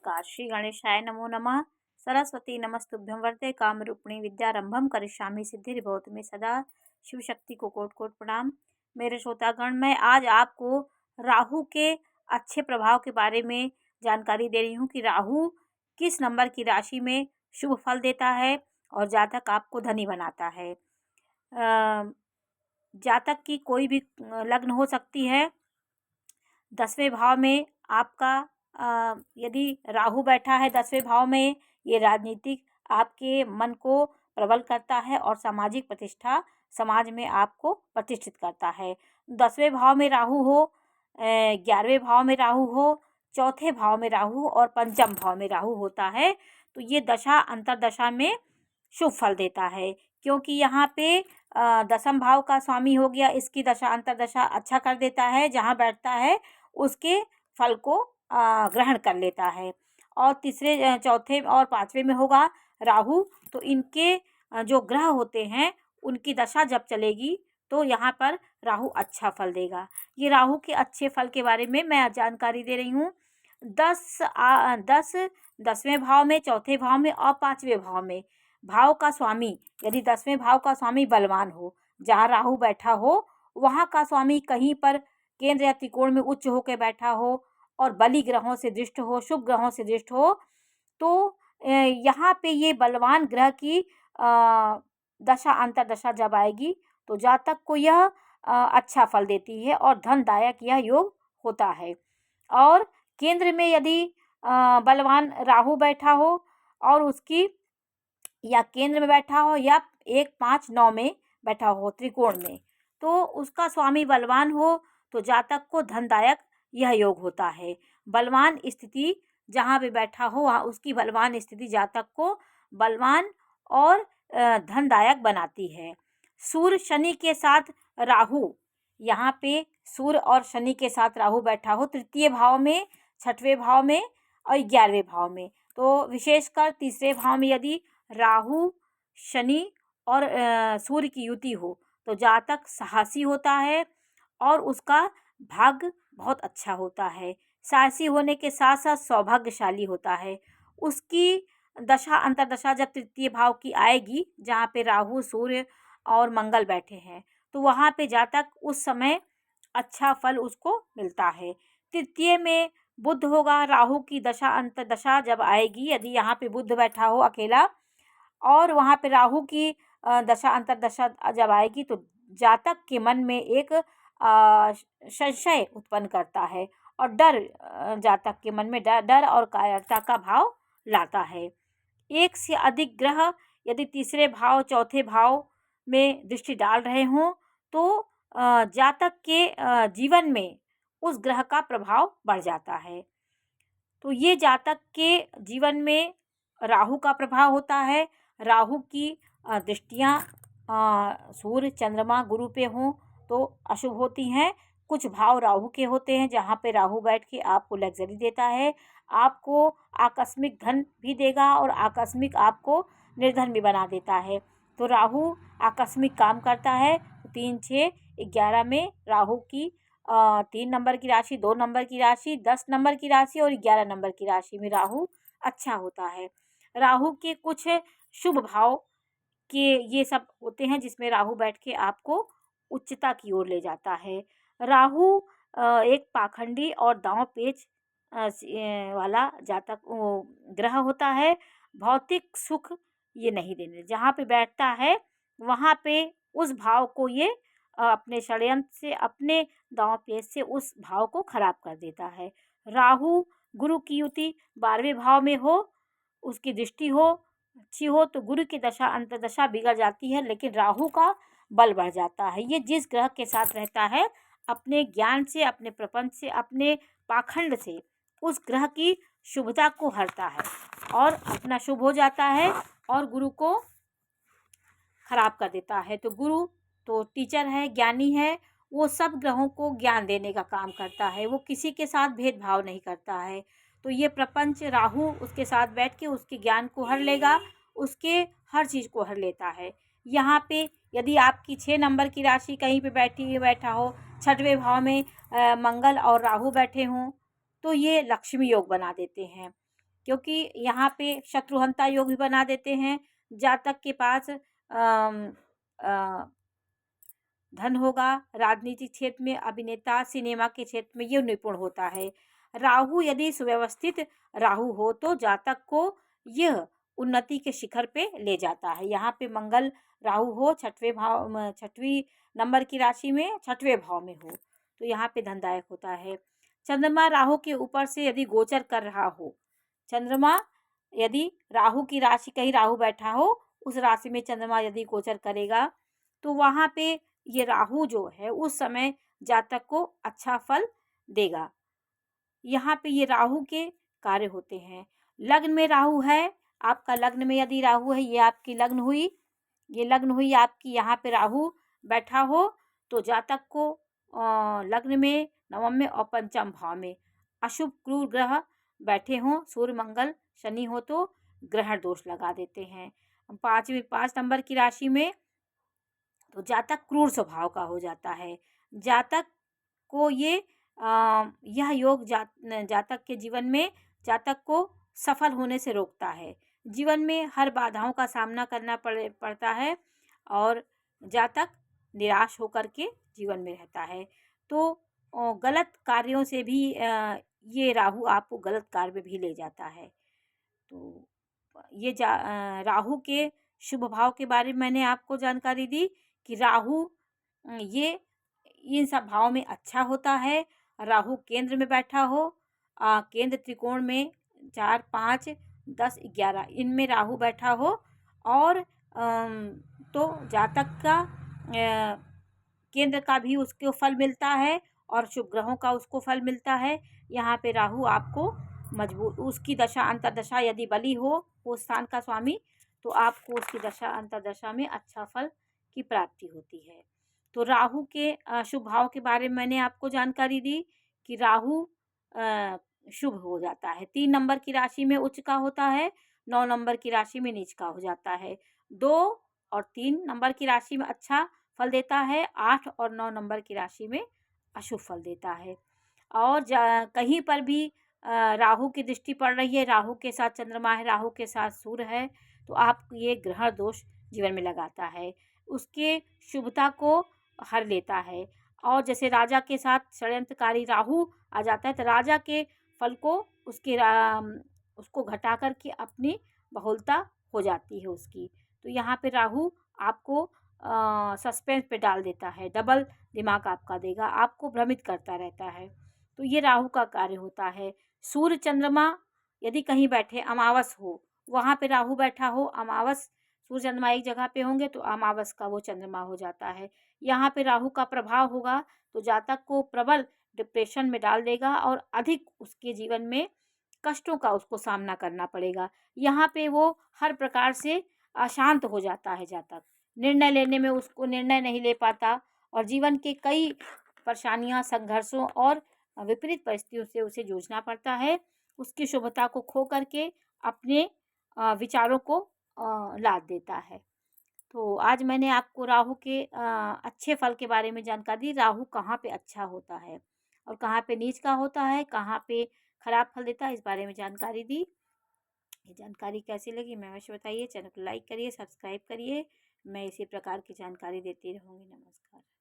नमस्कार। श्री गणेशाय नमो नमः। सरस्वती नमस्तुभ्यं वरदे कामरूपिणी विद्यारंभम करिष्यामि सिद्धिर्भवतु मे सदा। शिव शक्ति को कोटि कोटि प्रणाम। मेरे श्रोतागण, मैं आज आपको राहु के अच्छे प्रभाव के बारे में जानकारी दे रही हूँ कि राहु किस नंबर की राशि में शुभ फल देता है और जातक आपको धनी बनाता है। जातक की कोई भी लग्न हो सकती है। 10वें भाव में आपका यदि राहु बैठा है 10वें भाव में, ये राजनीतिक आपके मन को प्रबल करता है और सामाजिक प्रतिष्ठा, समाज में आपको प्रतिष्ठित करता है। 10वें भाव में राहु हो, 11वें भाव में राहु हो, चौथे भाव में राहु और पंचम भाव में राहु होता है तो ये दशा अंतरदशा में शुभ फल देता है, क्योंकि यहाँ पे दसम भाव का स्वामी हो गया, इसकी दशा अंतरदशा अच्छा कर देता है। जहाँ बैठता है उसके फल को ग्रहण कर लेता है। और तीसरे, चौथे और पाँचवें में होगा राहु, तो इनके जो ग्रह होते हैं उनकी दशा जब चलेगी तो यहाँ पर राहु अच्छा फल देगा। ये राहु के अच्छे फल के बारे में मैं जानकारी दे रही हूँ। 10वें भाव में, चौथे भाव में और पाँचवें भाव में भाव का स्वामी, यदि 10वें भाव का स्वामी बलवान हो, जहाँ राहु बैठा हो वहाँ का स्वामी कहीं पर केंद्र या त्रिकोण में उच्च होकर बैठा हो और बली ग्रहों से दृष्ट हो, शुभ ग्रहों से दृष्ट हो, तो यहाँ पे ये बलवान ग्रह की दशा अंतरदशा जब आएगी तो जातक को यह अच्छा फल देती है और धनदायक यह योग होता है। और केंद्र में यदि बलवान राहु बैठा हो और उसकी, या केंद्र में बैठा हो या 1, 5, 9 में बैठा हो त्रिकोण में, तो उसका स्वामी बलवान हो तो जातक को धनदायक यह योग होता है। बलवान स्थिति जहाँ पे बैठा हो वहाँ उसकी बलवान स्थिति जातक को बलवान और धनदायक बनाती है। सूर्य शनि के साथ राहु, यहाँ पे सूर्य और शनि के साथ राहु बैठा हो तृतीय भाव में, छठवें भाव में और 11वें भाव में, तो विशेषकर तीसरे भाव में यदि राहु, शनि और सूर्य की युति हो तो जातक साहसी होता है और उसका भाग्य बहुत अच्छा होता है। साहसी होने के साथ साथ सौभाग्यशाली होता है। उसकी दशा अंतरदशा जब तृतीय भाव की आएगी, जहाँ पे राहु, सूर्य और मंगल बैठे हैं, तो वहाँ पे जातक उस समय अच्छा फल उसको मिलता है। तृतीय में बुध होगा। राहु की दशा अंतरदशा जब आएगी, यदि यहाँ पे बुध बैठा हो अकेला और वहाँ पे राहु की दशा अंतरदशा जब आएगी तो जातक के मन में एक संशय उत्पन्न करता है और डर, जातक के मन में डर और कायरता का भाव लाता है। एक से अधिक ग्रह यदि तीसरे भाव, चौथे भाव में दृष्टि डाल रहे हों तो जातक के जीवन में उस ग्रह का प्रभाव बढ़ जाता है। तो ये जातक के जीवन में राहु का प्रभाव होता है। राहु की दृष्टियाँ सूर्य, चंद्रमा, गुरु पे हों तो अशुभ होती हैं। कुछ भाव राहु के होते हैं जहाँ पे राहु बैठ के आपको लग्जरी देता है, आपको आकस्मिक धन भी देगा और आकस्मिक आपको निर्धन भी बना देता है। तो राहु आकस्मिक काम करता है। 3, 6, 11 में राहु की 3 नंबर की राशि, 2 नंबर की राशि, 10 नंबर की राशि और 11 नंबर की राशि में राहु अच्छा होता है। राहु के कुछ शुभ भाव के ये सब होते हैं जिसमें राहु बैठ के आपको उच्चता की ओर ले जाता है। राहु एक पाखंडी और दांव पेच वाला जातक ग्रह होता है। भौतिक सुख ये नहीं देने, जहाँ पे बैठता है वहाँ पे उस भाव को ये अपने षड्यंत्र से, अपने दांव पेच से उस भाव को खराब कर देता है। राहु गुरु की युति 12वें भाव में हो, उसकी दृष्टि हो, अच्छी हो तो गुरु की दशा अंतरदशा बिगड़ जाती है, लेकिन राहु का बल बढ़ जाता है। ये जिस ग्रह के साथ रहता है अपने ज्ञान से, अपने प्रपंच से, अपने पाखंड से उस ग्रह की शुभता को हरता है और अपना शुभ हो जाता है और गुरु को खराब कर देता है। तो गुरु तो टीचर है, ज्ञानी है, वो सब ग्रहों को ज्ञान देने का काम करता है, वो किसी के साथ भेदभाव नहीं करता है। तो ये प्रपंच राहु उसके साथ बैठ के उसके ज्ञान को हर लेगा, उसके हर चीज़ को हर लेता है। यहाँ पे यदि आपकी 6 नंबर की राशि कहीं पे बैठा हो, 6वें भाव में मंगल और राहु बैठे हों तो ये लक्ष्मी योग बना देते हैं। क्योंकि यहाँ पे शत्रुहंता योग भी बना देते हैं। जातक के पास धन होगा, राजनीतिक क्षेत्र में, अभिनेता, सिनेमा के क्षेत्र में ये निपुण होता है। राहु यदि सुव्यवस्थित राहु हो तो जातक को यह उन्नति के शिखर पे ले जाता है। यहाँ पे मंगल राहु हो छठवीं नंबर की राशि में, छठवें भाव में हो तो यहाँ पे धनदायक होता है। चंद्रमा राहु के ऊपर से यदि गोचर कर रहा हो, चंद्रमा यदि राहु की राशि, कहीं राहु बैठा हो, उस राशि में चंद्रमा यदि गोचर करेगा तो वहाँ पे ये राहु जो है उस समय जातक को अच्छा फल देगा। यहाँ पे ये राहु के कार्य होते हैं। लग्न में राहु है, आपका लग्न में यदि राहु है, ये आपकी लग्न हुई, ये लग्न हुई आपकी, यहाँ पे राहु बैठा हो तो जातक को लग्न में, नवम में और पंचम भाव में अशुभ क्रूर ग्रह बैठे हों, सूर्य मंगल शनि हो तो ग्रहण दोष लगा देते हैं। 5 नंबर की राशि में तो जातक क्रूर स्वभाव का हो जाता है। जातक को यह योग जातक के जीवन में जातक को सफल होने से रोकता है। जीवन में हर बाधाओं का सामना करना पड़ता है और जातक निराश होकर के जीवन में रहता है। तो गलत कार्यों से भी ये राहु आपको गलत कार्य में भी ले जाता है। तो ये राहु के शुभ भाव के बारे में मैंने आपको जानकारी दी कि राहु ये इन सब भाव में अच्छा होता है। राहु केंद्र में बैठा हो, केंद्र त्रिकोण में 4, 5, 10, 11 इनमें राहु बैठा हो और तो जातक का केंद्र का भी उसको फल मिलता है और शुभ ग्रहों का उसको फल मिलता है। यहाँ पे राहु आपको मजबूत, उसकी दशा अंतर्दशा यदि बली हो वो स्थान का स्वामी, तो आपको उसकी दशा अंतर्दशा में अच्छा फल की प्राप्ति होती है। तो राहु के शुभ भाव के बारे में मैंने आपको जानकारी दी कि राहु शुभ हो जाता है। 3 नंबर की राशि में उच्च का होता है, 9 नंबर की राशि में नीच का हो जाता है। 2 और 3 नंबर की राशि में अच्छा फल देता है, 8 और 9 नंबर की राशि में अशुभ फल देता है। और कहीं पर भी राहु की दृष्टि पड़ रही है, राहु के साथ चंद्रमा है, राहु के साथ सूर्य है, तो आप ये ग्रह दोष जीवन में लगाता है, उसके शुभता को हर लेता है। और जैसे राजा के साथ षड्यंत्रकारी राहु आ जाता है तो राजा के फल को उसको घटा कर के अपनी बहुलता हो जाती है उसकी। तो यहाँ पे राहु आपको सस्पेंस पे डाल देता है, डबल दिमाग आपका देगा, आपको भ्रमित करता रहता है। तो ये राहु का कार्य होता है। सूर्य चंद्रमा यदि कहीं बैठे, अमावस हो, वहाँ पे राहु बैठा हो, अमावस सूर्य चंद्रमा एक जगह पे होंगे तो अमावस का वो चंद्रमा हो जाता है। यहाँ पे राहु का प्रभाव होगा तो जातक को प्रबल डिप्रेशन में डाल देगा और अधिक उसके जीवन में कष्टों का उसको सामना करना पड़ेगा। यहाँ पे वो हर प्रकार से अशांत हो जाता है जातक, निर्णय लेने में उसको निर्णय नहीं ले पाता और जीवन के कई परेशानियाँ, संघर्षों और विपरीत परिस्थितियों से उसे जूझना पड़ता है। उसकी शुभता को खो करके अपने विचारों को लाद देता है। तो आज मैंने आपको राहु के अच्छे फल के बारे में जानकारी दी। राहु कहाँ पे अच्छा होता है और कहाँ पे नीच का होता है, कहाँ पे खराब फल देता है, इस बारे में जानकारी दी। ये जानकारी कैसी लगी मैं अवश्य बताइए। चैनल को लाइक करिए, सब्सक्राइब करिए। मैं इसी प्रकार की जानकारी देती रहूँगी। नमस्कार।